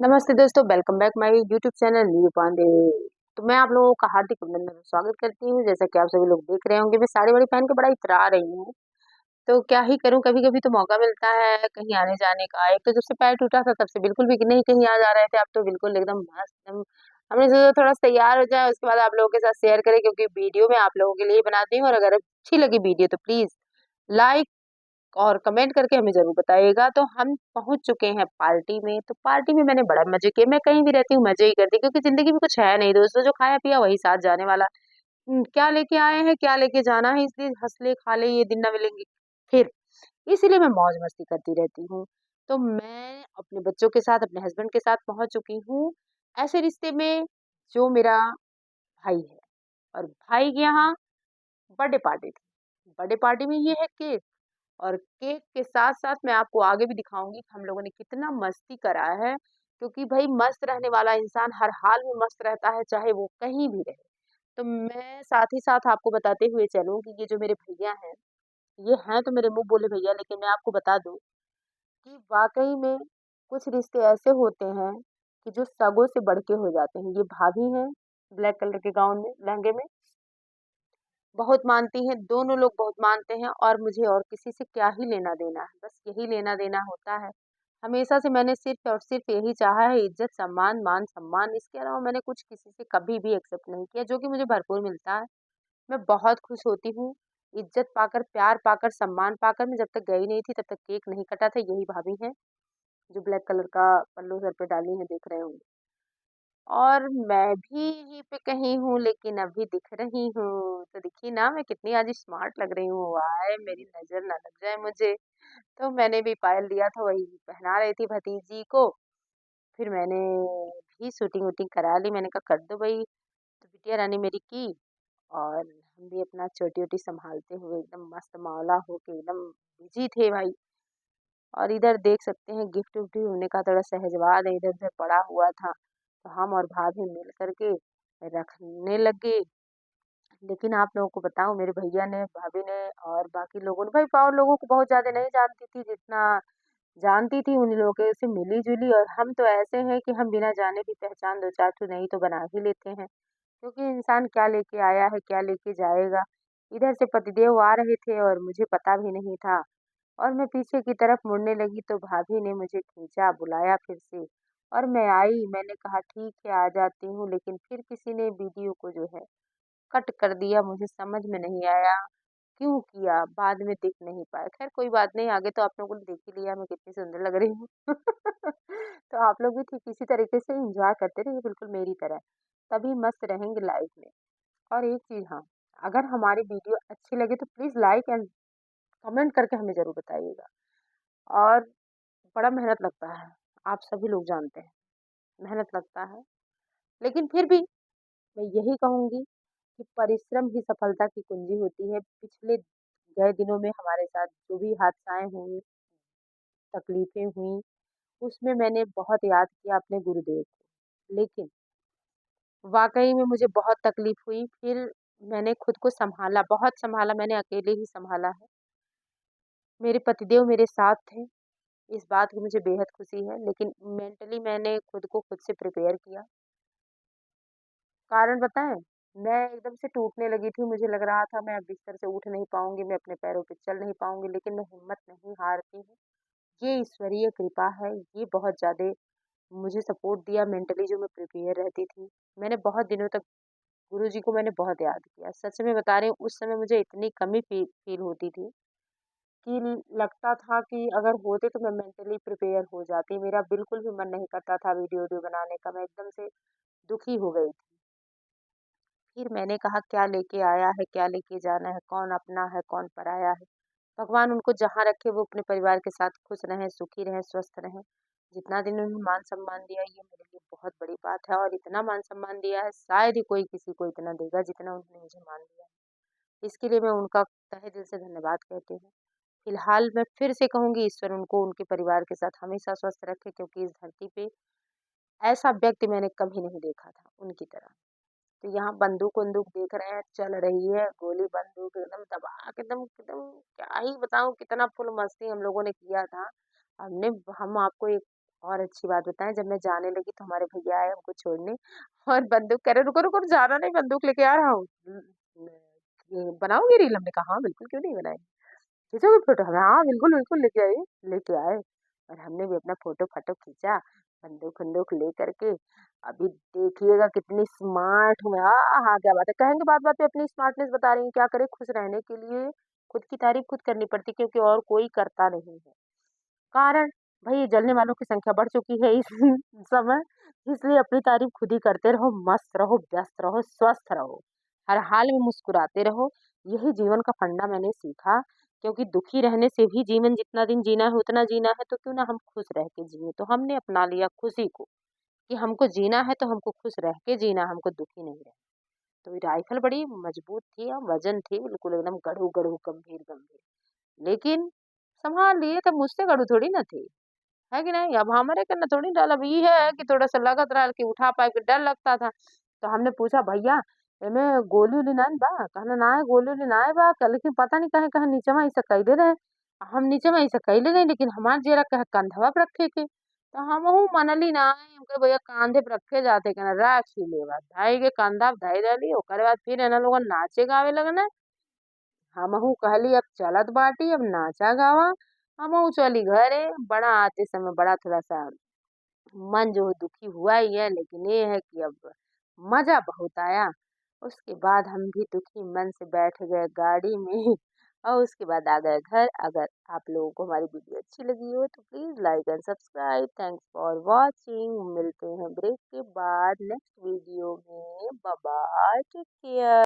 नमस्ते दोस्तों, welcome back my YouTube channel Neeru Pandey. तो मैं आप लोगों का हार्दिक अभिनंदन और स्वागत करती हूँ। जैसा कि आप सभी लोग देख रहे होंगे, मैं साड़ी वाड़ी पहन के बड़ा इतरा रही हूँ। तो क्या ही करूँ, कभी-कभी तो मौका मिलता है कहीं आने-जाने का। एक तो जब से पैर टूटा था तब से बिल्कुल भी नहीं कहीं आ जा रहे थे। अब तो बिल्कुल एकदम मस्त एकदम हमने सोचा थोड़ा-सा तैयार हो जाएँ, उसके बाद आप लोगों के साथ शेयर करें, क्योंकि वीडियो मैं आप लोगों के लिए ही बनाती हूँ। और अगर अच्छी लगी वीडियो तो प्लीज़ लाइक और कमेंट करके हमें ज़रूर बताइएगा। तो हम पहुँच चुके हैं पार्टी में, तो पार्टी में मैंने बड़ा मज़े किए। मैं कहीं भी रहती हूँ मज़े ही करती हूँ, क्योंकि ज़िंदगी में कुछ है नहीं दोस्तों, जो खाया-पिया वही साथ जाने वाला। क्या लेके आए हैं, क्या लेके जाना है, इसलिए हँस ले, खा ले, ये दिन ना मिलेंगे फिर। इसीलिए मैं मौज-मस्ती करती रहती हूँ। तो मैं अपने बच्चों के साथ, अपने हस्बैंड के साथ पहुँच चुकी हूँ, ऐसे रिश्ते में जो मेरा भाई है। और भाई के यहाँ बर्थडे पार्टी थी। बर्थडे पार्टी में ये है केक, और केक के साथ-साथ मैं आपको आगे भी दिखाऊँगी कि हम लोगों ने कितना मस्ती करा है, क्योंकि भई मस्त रहने वाला इंसान हर हाल में मस्त रहता है, चाहे वो कहीं भी रहे। तो मैं साथ ही साथ आपको बताते हुए चलूँ कि ये जो मेरे भैया हैं, ये हैं तो मेरे मुँह बोले भैया, लेकिन मैं आपको बता दूँ कि वाक़ई में कुछ रिश्ते ऐसे होते हैं कि जो सगों से बढ़ के हो जाते हैं। ये भाभी हैं, ब्लैक कलर के गाउन में, लहंगे में। बहुत मानती हैं, दोनों लोग बहुत मानते हैं, और मुझे और किसी से क्या ही लेना-देना है, बस यही लेना-देना होता है। हमेशा से मैंने सिर्फ़ और सिर्फ़ यही चाहा है, इज़्ज़त, सम्मान, मान-सम्मान, इसके अलावा मैंने कुछ किसी से कभी भी एक्सेप्ट नहीं किया, जो कि मुझे भरपूर मिलता है। मैं बहुत खुश होती हूँ, इज़्ज़त पाकर, प्यार पाकर, सम्मान पाकर। मैं जब तक गई नहीं थी, तब तक केक नहीं कटा था। यही भाभी हैं, जो ब्लैक कलर का पल्लू सर पे डाली हैं, देख रहे होंगे। और मैं भी यहीं पे कहीं हूँ, लेकिन अभी दिख रही हूँ, तो दिखी ना मैं कितनी आज स्मार्ट लग रही हूँ, वाह! मेरी नज़र ना लग जाए मुझे। तो मैंने भी पायल लिया था, वही पहना रही थी भतीजी को। फिर मैंने भी शूटिंग-वूटिंग करा ली, मैंने कहा कर दो भई, तो बिटिया रानी मेरी की। और हम भी अपना चोटी-वोटी सँभालते हुए एकदम मस्त मौला होके एकदम बिज़ी थे भाई। और इधर देख सकते हैं गिफ्ट-विफ्ट भी होने का थोड़ा सहजवाद है, इधर-उधर पड़ा हुआ था। तो हम और भाभी मिल कर के रखने लगे। लेकिन आप लोगों को बताऊँ, मेरे भैया ने, भाभी ने और बाकी लोगों ने, भाई और लोगों को बहुत ज़्यादा नहीं जानती थी, जितना जानती थी उन्हीं लोगों से मिली-जुली। और हम तो ऐसे हैं कि हम बिना जाने भी पहचान 2-4 ठो नहीं तो बना ही लेते हैं। क्योंकि इंसान क्या लेके आया है, क्या लेके जाएगा। इधर से पतिदेव आ रहे थे और मुझे पता भी नहीं था। और मैं पीछे की तरफ मुड़ने लगी तो भाभी ने मुझे खींचा, बुलाया फिर से। और मैं आई, मैंने कहा ठीक है आ जाती हूँ, लेकिन फिर किसी ने वीडियो को जो है कट कर दिया। मुझे समझ में नहीं आया क्यों किया, बाद में दिख नहीं पाया। ख़ैर कोई बात नहीं, आगे तो आप लोगों ने देख ही लिया मैं कितनी सुंदर लग रही हूँ। तो आप लोग भी ठीक इसी तरीके से एन्जॉय करते रहिए बिल्कुल मेरी तरह, तभी मस्त रहेंगे लाइफ़ में। और एक चीज़ हाँ, अगर हमारी वीडियो अच्छी लगे तो प्लीज़ लाइक एंड कमेंट करके हमें ज़रूर बताइएगा। और बड़ा मेहनत लगता है, आप सभी लोग जानते हैं, मेहनत लगता है। लेकिन फिर भी मैं यही कहूँगी कि परिश्रम ही सफलता की कुंजी होती है। पिछले गए दिनों में हमारे साथ जो भी हादसाएँ हुई, तकलीफ़ें हुई, उसमें मैंने बहुत याद किया अपने गुरुदेव को। लेकिन वाक़ई में मुझे बहुत तकलीफ़ हुई, फिर मैंने खुद को सँभाला, बहुत सँभाला, मैंने अकेले ही सँभाला है। मेरे पतिदेव मेरे साथ थे, इस बात की मुझे बेहद खुशी है, लेकिन मेंटली मैंने खुद को खुद से प्रिपेयर किया। कारण बताएँ? मैं एकदम से टूटने लगी थी, मुझे लग रहा था मैं अब बिस्तर से उठ नहीं पाऊँगी, मैं अपने पैरों पे चल नहीं पाऊँगी, लेकिन मैं हिम्मत नहीं हारती हूँ। ये ईश्वरीय कृपा है, ये बहुत ज़्यादा मुझे सपोर्ट दिया मेंटली, जो मैं प्रिपेयर रहती थी। मैंने बहुत दिनों तक गुरुजी को मैंने बहुत याद किया। सच में बता रही हूँ, उस समय मुझे इतनी कमी फ़ील होती थी कि लगता था कि अगर होते तो मैं मेंटली प्रिपेयर हो जाती। मेरा बिल्कुल भी मन नहीं करता था वीडियो-वूडियो बनाने का, मैं एकदम से दुखी हो गई थी। फिर मैंने कहा क्या लेके आया है, क्या लेके जाना है, कौन अपना है, कौन पराया है। भगवान उनको जहाँ रखे वो अपने परिवार के साथ खुश रहें, सुखी रहें, स्वस्थ रहें। जितना दिन उन्हें मान-सम्मान दिया ये मेरे लिए बहुत बड़ी बात है, और इतना मान-सम्मान दिया है शायद ही कोई किसी को इतना देगा जितना उन्होंने मुझे मान दिया है। इसके लिए मैं उनका तहे दिल से धन्यवाद कहती हूँ। फिलहाल मैं फिर से कहूँगी, ईश्वर उनको उनके परिवार के साथ हमेशा स्वस्थ रखे, क्योंकि इस धरती पे ऐसा व्यक्ति मैंने कभी नहीं देखा था उनकी तरह। तो यहाँ बंदूक-वंदूक देख रहे हैं, चल रही है, गोली बंदूक एकदम दबा के एकदम एकदम क्या ही बताऊँ, कितना फुल मस्ती हम लोगों ने किया था। हमने हम आपको एक और अच्छी बात बताएँ जब मैं जाने लगी तो हमारे भैया आए हमको छोड़ने और बंदूक कह रहे रुको, रुको जाना नहीं बंदूक लेके आ रहा हूँ। ये बनाओगे रील? हमने कहा हाँ, बिल्कुल क्यों नहीं बनाएँगे। खींचोगे फ़ोटो? हमें हाँ, बिल्कुल, बिल्कुल लेके आइए। लेके आए और हमने भी अपना फ़ोटो-फाटो खींचा, बंदूक-वंदूक लेकर के। अभी देखिएगा कितनी स्मार्ट हूँ मैं। हाँ, क्या बात है। कहेंगे बात-बात पे अपनी स्मार्टनेस बता रही हैं, क्या करें खुश रहने के लिए खुद की तारीफ़ खुद करनी पड़ती है क्योंकि और कोई करता नहीं है। कारण भई जलने वालों की संख्या बढ़ चुकी है इस समय, इसलिए अपनी तारीफ़ खुद ही करते रहो, मस्त रहो, व्यस्त रहो, स्वस्थ रहो। हर हाल में मुस्कुराते रहो, यही जीवन का फंडा मैंने सीखा क्योंकि दुखी रहने से भी जीवन जितना दिन जीना है उतना जीना है, तो क्यों ना हम खुश रह के जिएँ। तो हमने अपना लिया खुशी को, कि हमको जीना है तो हमको खुश रह के जीना, हमको दुखी नहीं रहना। तो ये राइफ़ल बड़ी मजबूत थी और वज़न थी, बिल्कुल एकदम गड़ू-गड़ू, गंभीर-गंभीर। लेकिन सँभाल लिए, तब मुझसे गड़ू थोड़ी ना थी। है कि नहीं? अब हमरे कने थोड़ी डल अब ई है कि थोड़ा-सा लगत रहल कि उठा पाए के डर लगता था। तो हमने पूछा भैया एमे गोली-ओली नाइन बा? कहला नाय गोली-ओली नाय बा लेकिन पता नहीं काहे नीचवा अइसे कइले रहे। हम नीचवा अइसे कइले नहीं लेकिन हमार जेरा कहे कंधवा पे रखे के। तो हमहू मनली नाय हम कहे भैया कांधे पे रखे जाते कहना रख ही लेवा। धइ के कंधा पे धइ देली ओकरे बाद फिर एना लोगन नाचे गावे लगने। हमहू कहली अब चलत बाटी अब नाचा गावा। हमहू चली घरे। बड़ा आते समय बड़ा थोड़ा-सा मन जो है दुखी हुआ ही है, लेकिन ये है कि अब मज़ा बहुत आया। उसके बाद हम भी दुखी मन से बैठ गए गाड़ी में और उसके बाद आ गए घर। अगर आप लोगों को हमारी वीडियो अच्छी लगी हो तो please like and subscribe. Thanks for watching. मिलते हैं ब्रेक के बाद नेक्स्ट वीडियो में। Bye bye, take care.